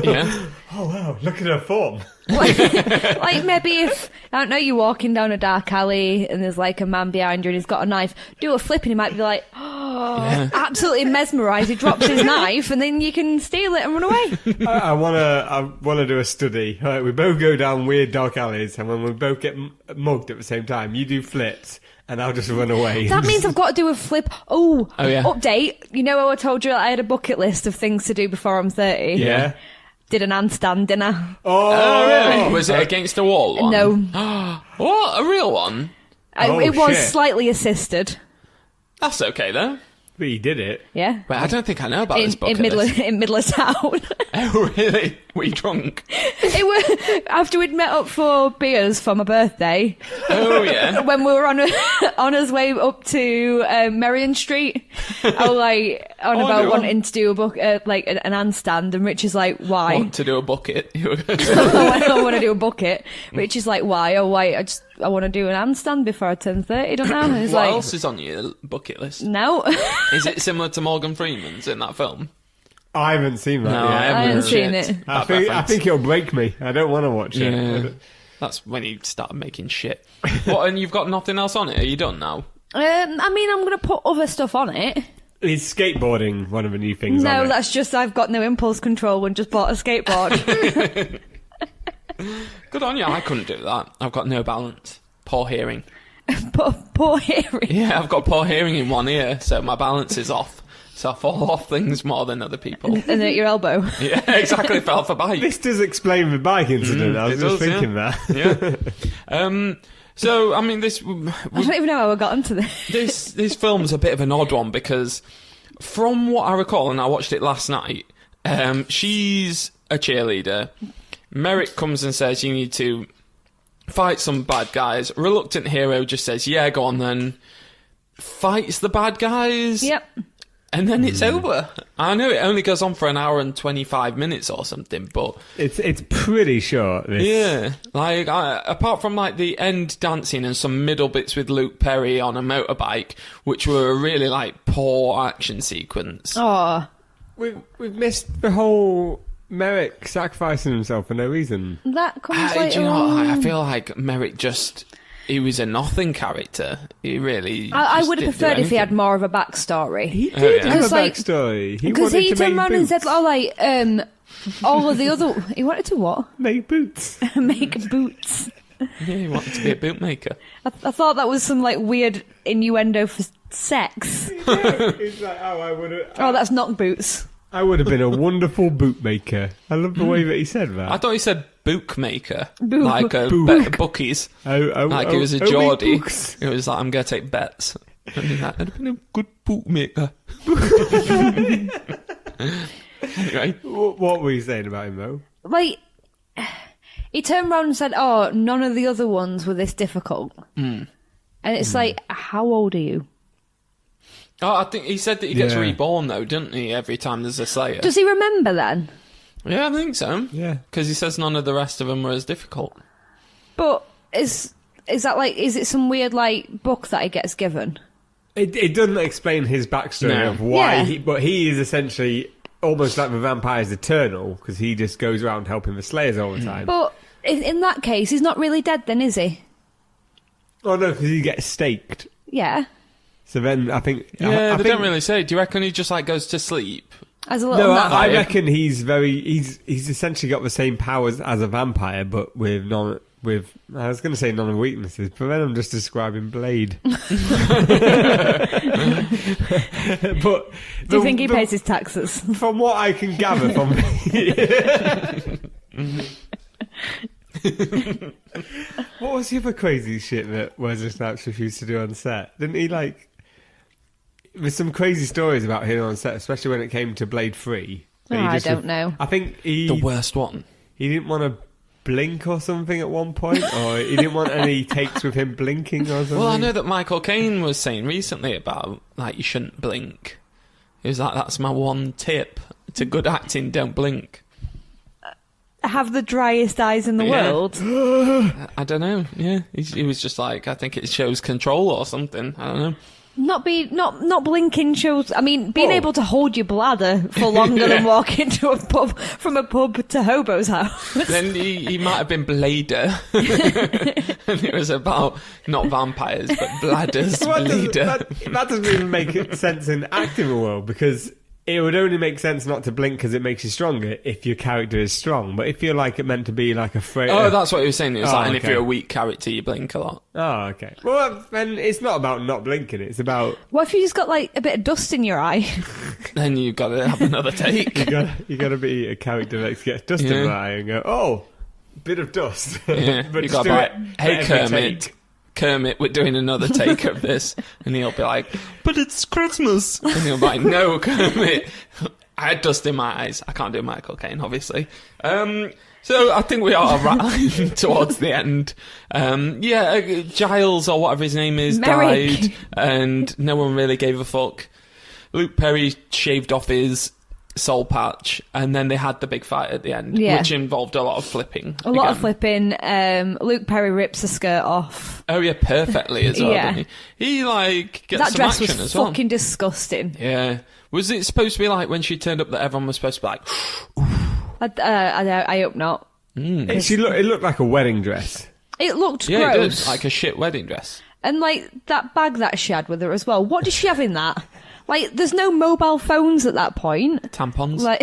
Yeah. Oh, wow, look at her form. Like, maybe if, I don't know, you're walking down a dark alley and there's, like, a man behind you and he's got a knife, do a flip and he might be like, oh, absolutely mesmerised. He drops his knife and then you can steal it and run away. I wanna do a study. Right, we both go down weird dark alleys, and when we both get mugged at the same time, you do flips, and I'll just run away. That means I've got to do a flip. Oh, yeah. Update. You know how I told you I had a bucket list of things to do before I'm 30? Yeah. Did an handstand dinner. Oh, really? Was it against a wall one? No. What? A real one? It was shit. slightly assisted. That's okay, though. But you did it. Yeah. But I don't think I know about this In bucket middle list. in middle of town. Oh, really? Were you drunk? It was after we'd met up for beers for my birthday. Oh, yeah. When we were on his way up to Merrion Street, I was like on Oh, about no. wanting to do a book like an handstand, and Rich is like, "Why?" Want to do a bucket? You were going to I want to do a bucket. Rich is like, "Why?" Oh, why? I want to do an handstand before I turn 30. Don't know. And he's What like, else is on your bucket list? "No." Is it similar to Morgan Freeman's in that film? I haven't seen that No, yet. I I haven't haven't seen Shit. it. I Bad think reference. it'll break me. I don't want to watch it. Yeah. That's when he started making shit. What, and you've got nothing else on it? Are you done now? I mean, I'm going to put other stuff on it. Is skateboarding one of the new things No, on it? that's just I've got no impulse control and just bought a skateboard. Good on you. I couldn't do that. I've got no balance. Poor hearing. Poor hearing. Yeah, I've got poor hearing in one ear, so my balance is off. So I fall off things more than other people. And at your elbow. Yeah, exactly. Fell off a bike. This does explain the bike incident. I was it just does, thinking that. Yeah. So I mean, this I don't even know how I got into this. this film's a bit of an odd one because, from what I recall, and I watched it last night, she's a cheerleader. Merrick comes and says you need to fight some bad guys. Reluctant hero just says, "Yeah, go on then." Fights the bad guys. Yep. And then it's over. I know it only goes on for an hour and 25 minutes or something, but It's pretty short. This. yeah, like apart from like the end dancing and some middle bits with Luke Perry on a motorbike, which were a really like poor action sequence. Oh, We've missed the whole Merrick sacrificing himself for no reason. that comes Do later you know what? on. I feel like Merrick he was a nothing character. He really. I just would have didn't do preferred if he had anything. more of a backstory. He Oh, did yeah. have a Because, like- backstory. He Because wanted he to turned make around and boots. said, "Oh, like all of the other." He wanted to what? Make boots. Make boots. Yeah, he wanted to be a bootmaker. I thought that was some like weird innuendo for sex. He's like, oh, I would have. Oh, that's knock boots. I would have been a wonderful bootmaker. I love the way that he said that. I thought he said bookmaker, Book. like a bookies. Like he was a Geordie. It was like, I'm going to take bets. And he's like, I'd have been a good bookmaker. Anyway. What were you saying about him, though? Like, he turned around and said, "Oh, none of the other ones were this difficult." And it's like, how old are you? Oh, I think he said that he gets reborn, though, didn't he, every time there's a Slayer? Does he remember then? Yeah, I think so. Yeah. Because he says none of the rest of them were as difficult. But is that like, is it some weird like book that he gets given? It doesn't explain his backstory of why, but he is essentially almost like the vampire's eternal, because he just goes around helping the Slayers all the time. But in that case, he's not really dead then, is he? Oh no, because he gets staked. Yeah. So then I think... Yeah, I they think, don't really say. Do you reckon he just like goes to sleep? As a little No, nap. I reckon he's essentially got the same powers as a vampire, but with I was going to say none of weaknesses, but then I'm just describing Blade. But Do you think he pays his taxes? From what I can gather from... What was the other crazy shit that Wesley Snipes refused to do on set? Didn't he like... There's some crazy stories about him on set, especially when it came to Blade 3. I don't know. I think The worst one. he didn't want to blink or something at one point, or he didn't want any takes with him blinking or something. Well, I know that Michael Caine was saying recently about, like, you shouldn't blink. He was like, that's my one tip to good acting, don't blink. Have the driest eyes in the world. I don't know, yeah. He was just like, I think it shows control or something. I don't know. Not blinking shows. I mean, being able to hold your bladder for longer than walk into a pub from a pub to Hobo's house. Then he might have been Blader. And it was about not vampires, but bladders. Blader. That doesn't even make sense in acting world, because it would only make sense not to blink because it makes you stronger if your character is strong. But if you're like it meant to be like afraid. Oh, that's what he was saying. It was like, and if okay. you're a weak character, you blink a lot. Oh, okay. Well, then it's not about not blinking. It's about What if you just got like a bit of dust in your eye? Then you've got to have another take. you got to be a character that gets dust in the eye and go, oh, bit of dust. Yeah, But you just got to do be it like, hey for every Kermit. take. Kermit, we're doing another take of this. And he'll be like, but it's Christmas. And he'll be like, no, Kermit. I had dust in my eyes. I can't do Michael Caine, obviously. So I think we are rattling towards the end. Giles, or whatever his name is, Merrick. died. And no one really gave a fuck. Luke Perry shaved off his soul patch. And then they had the big fight at the end, which involved a lot of flipping. A lot of flipping. Luke Perry rips a skirt off. Oh yeah, perfectly as well. Yeah. Didn't he like gets That some dress action was as well. fucking disgusting. Yeah. Was it supposed to be like when she turned up that everyone was supposed to be like, I hope not. It looked like a wedding dress. It looked yeah, it gross. does, like a shit wedding dress. And like that bag that she had with her as well. What did she have in that? Like, there's no mobile phones at that point. Tampons. Like,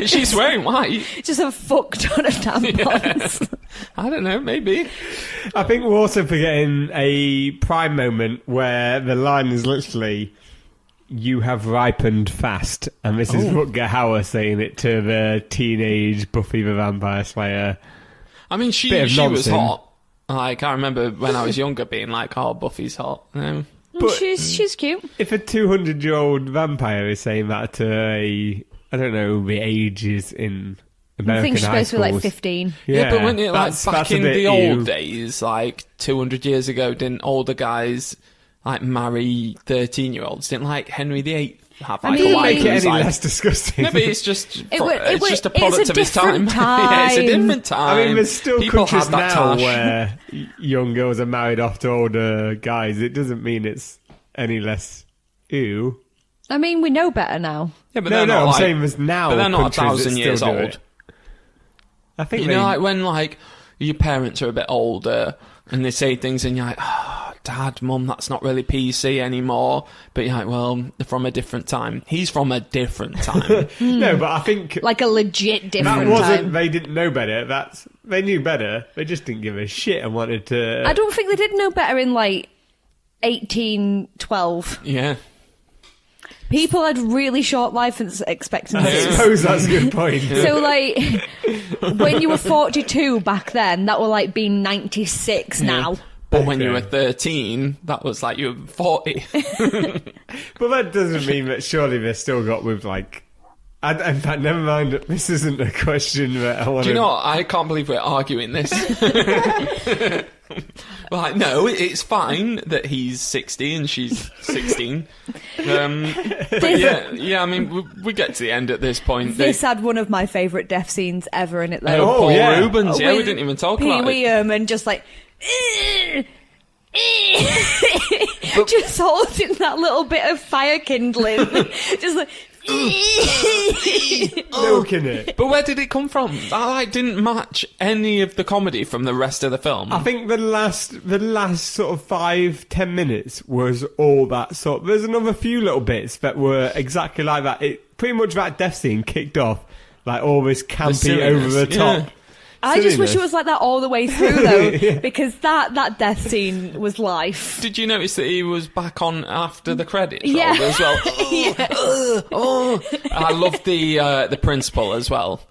She's wearing white. just a fuck ton of tampons. Yeah. I don't know, maybe. I think we're also forgetting a prime moment where the line is literally, "You have ripened fast," and this is Rutger Hauer saying it to the teenage Buffy the Vampire Slayer. I mean, she was hot. Like, I remember when I was younger being like, oh, Buffy's hot. But she's cute. if a 200-year-old vampire is saying that to I don't know, the ages in American I think she's high supposed to be like schools. 15. Yeah, but wasn't it like that's back a in bit the you. old days, like 200 years ago, didn't older guys like marry 13-year-olds? Didn't like Henry VIII have like mean, a wife? Make it who was any like, less disgusting. no, but it's just It's just a product of his different time. Yeah, it's a different time. I mean, there's still People countries have that now tash. where young girls are married off to older guys. It doesn't mean it's any less ew. I mean, we know better now. Yeah, but No, they're not I'm like, saying there's now but they're not countries that 1,000 years still do old. it. I think You know, like when like your parents are a bit older and they say things and you're like, oh, Dad, Mum, that's not really PC anymore. But you're like, well, they're from a different time. He's from a different time. no, but I think Like a legit that different wasn't. time. They didn't know better. They knew better. They just didn't give a shit and wanted to. I don't think they did know better in like 1812. Yeah. People had really short life I expectancies. suppose that's a good point. So, like, when you were 42 back then, that were like being 96 now. But when you were 13, that was like you were 40. But that doesn't mean that surely they've still got with, like... in fact, never mind. This isn't a question that I want Do you know what? I can't believe we're arguing this. Like, no, it's fine that he's 60 and she's 16. But yeah, I mean, we get to the end at this point. This had one of my favourite death scenes ever in it, though. Paul yeah. Rubens, we With didn't even talk Pee about Wee it. Herman just like... just holding that little bit of fire kindling. Just like... milking it. But where did it come from? That like didn't match any of the comedy from the rest of the film. I think the last sort of 5-10 minutes was all that sort. There's another few little bits that were exactly like that. It pretty much that death scene kicked off like all this campy silliness, over the top. yeah. I just wish it silliness. was like that all the way through, though, because that death scene was life. Did you notice that he was back on after the credits Yeah. rolled as well? I loved the principal as well.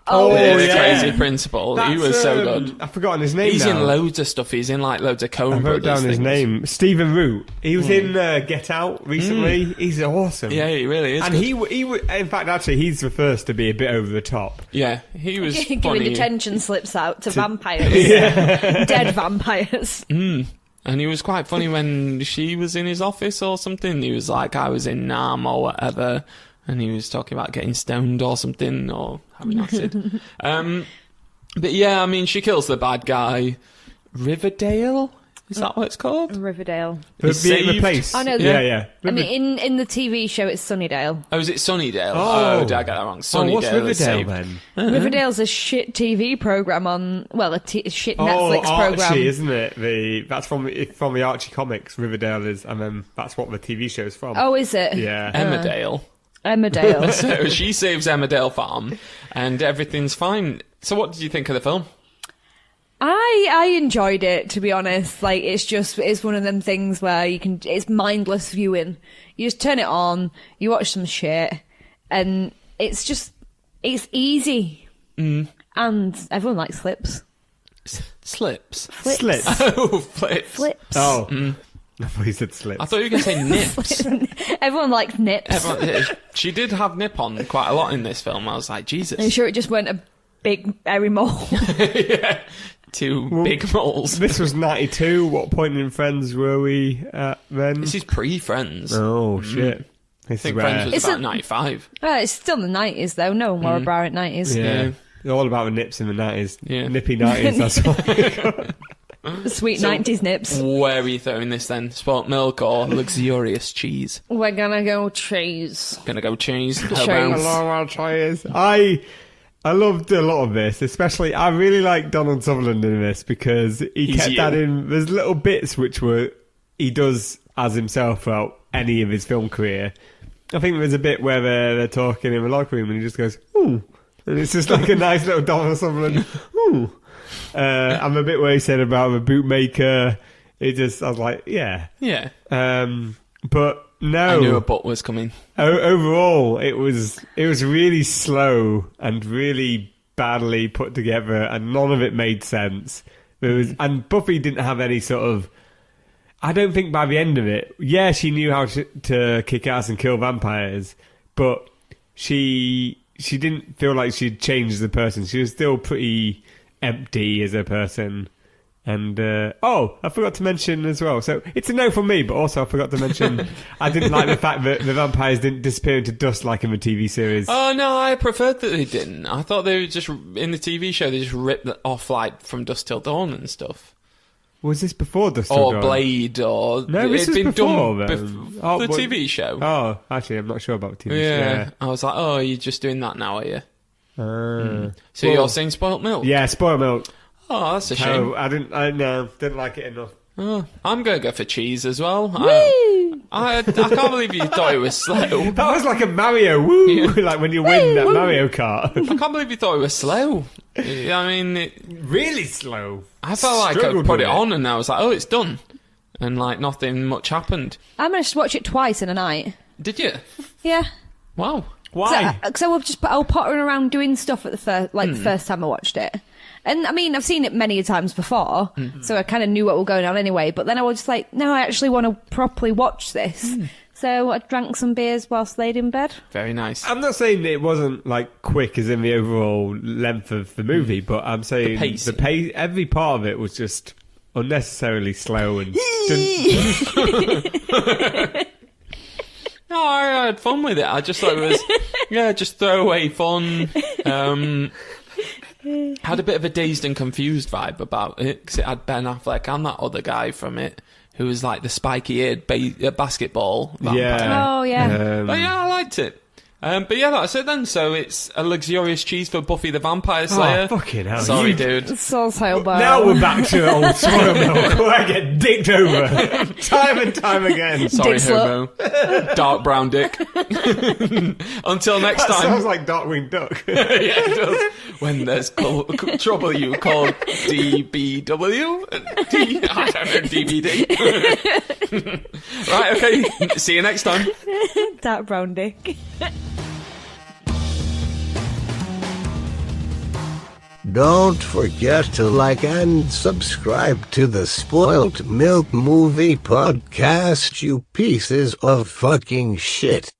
Oh, The yeah. crazy principal. He That's, was so good. I've forgotten his name He's now. in loads of stuff. He's in like loads of Coen I wrote Brothers down his things. name. Stephen Root. He was in Get Out recently. He's awesome. Yeah, he really is. And good. he in fact, actually, he's the first to be a bit over the top. Yeah, he was Giving funny. detention slips out to vampires. Dead vampires. And he was quite funny when she was in his office or something. He was like, I was in Nam or whatever. And he was talking about getting stoned or something or having acid. But yeah, I mean, she kills the bad guy. Riverdale? Is that what it's called? Riverdale. The He's saved. place. Oh, no, yeah. I mean, in the TV show, it's Sunnydale. Oh, is it Sunnydale? Oh. Did I get that wrong? Oh, Sunnydale what's is Riverdale saved. then? Riverdale's a shit TV program on, well, a shit Oh, Netflix program. Archie, isn't it? That's from the Archie comics. Riverdale is, and then that's what the TV show is from. Oh, is it? yeah. Emmerdale. Emmerdale. So she saves Emmerdale Farm and everything's fine. So what did you think of the film? I enjoyed it, to be honest. Like, it's one of them things where it's mindless viewing. You just turn it on, you watch some shit, and it's easy. And everyone likes flips. Slips. Slits. Oh, flips. Flips. Oh. I thought you said slits. I thought you were going to say nips. Everyone likes nips. She did have nip on quite a lot in this film. I was like, Jesus. Are you sure it just weren't a big hairy mole? Yeah. Two big moles. This was 92. What point in Friends were we at then? This is pre-Friends. Oh, shit. I think Friends was about 95. It's still the 90s, though. No one wore a bra at 90s. Yeah. It's all about the nips in the 90s. Yeah. Nippy 90s, that's what. The sweet 90s nips. Where are you throwing this then? Spoilt milk or luxurious cheese? We're gonna go cheese. Gonna go cheese. Cheese. I loved a lot of this, especially I really like Donald Sutherland in this because he kept you. adding. There's little bits which he does as himself throughout any of his film career. I think there's a bit where they're talking in the locker room and he just goes, "Ooh," and it's just like a nice little Donald Sutherland, "Ooh." And the bit where he said about the bootmaker, I was like, yeah. Yeah. But no. I knew a butt was coming. Overall, it was really slow and really badly put together, and none of it made sense. And Buffy didn't have any sort of. I don't think by the end of it, yeah, she knew how to kick ass and kill vampires, but she didn't feel like she'd changed the person. She was still pretty empty as a person. And, I forgot to mention as well. So it's a no from me, but also I forgot to mention I didn't like the fact that the vampires didn't disappear into dust like in the TV series. Oh, no, I preferred that they didn't. I thought they were just, in the TV show, they just ripped it off, like, from Dusk Till Dawn and stuff. Was this before Dust Till Or Dawn? Blade, or... No, this it'd was been before, done then. the TV show. Oh, actually, I'm not sure about the TV show. Yeah. I was like, oh, you're just doing that now, are you? So Well- you're saying Spoilt Milk? Yeah, Spoiled Milk. Oh, that's a shame. Oh, I didn't like it enough. Oh, I'm going to go for cheese as well. I can't believe you thought it was slow. That was like a Mario woo, Yeah. like when you win that Mario Kart. I can't believe you thought it was slow. I mean, Really slow. I felt like I Struggled put with it on and I was like, oh, it's done. And like nothing much happened. I'm gonna watch it twice in a night. Did you? Yeah. Wow. Why? Because I was pottering around doing stuff at the first time I watched it. And I mean, I've seen it many times before, so I kind of knew what was going on anyway. But then I was just like, no, I actually want to properly watch this. So I drank some beers whilst laid in bed. Very nice. I'm not saying it wasn't like quick as in the overall length of the movie, but I'm saying the pace, every part of it was just unnecessarily slow and No, I had fun with it. I just thought it was, just throwaway fun. Had a bit of a dazed and confused vibe about it, because it had Ben Affleck and that other guy from it, who was like the spiky-eared basketball vampire. Yeah. Oh, yeah. But yeah, I liked it. But yeah, that's it then. So it's a luxurious cheese for Buffy the Vampire Slayer. Oh, fucking hell. Sorry, dude. So Hobo. Now we're back to old spoiled milk where I get dicked over time and time again. Sorry, Dick Hobo. Dark brown dick. Until next That time. sounds like Darkwing Duck. Yeah, it does. When there's trouble, you call DBW? I don't know, DVD. Right, okay. See you next time. Dark brown dick. Don't forget to like and subscribe to the Spoilt Milk Movie Podcast, you pieces of fucking shit.